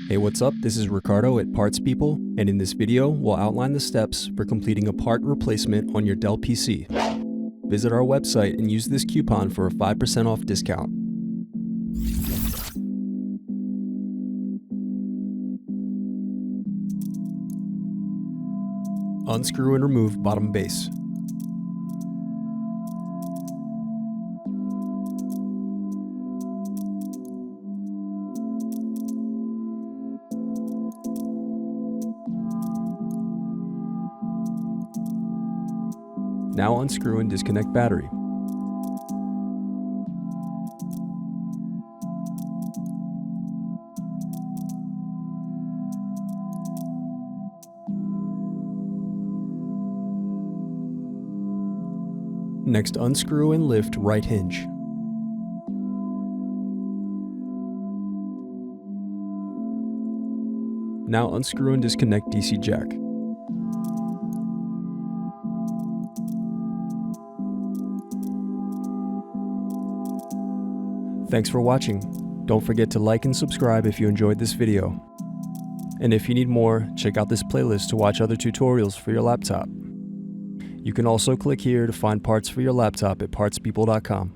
Hey, what's up? This is Ricardo at Parts People, and in this video, we'll outline the steps for completing a part replacement on your Dell PC. Visit our website and use this coupon for a 5% off discount. Unscrew and remove bottom base. Now unscrew and disconnect battery. Next, unscrew and lift right hinge. Now unscrew and disconnect DC jack. Thanks for watching. Don't forget to like and subscribe if you enjoyed this video. And if you need more, check out this playlist to watch other tutorials for your laptop. You can also click here to find parts for your laptop at partspeople.com.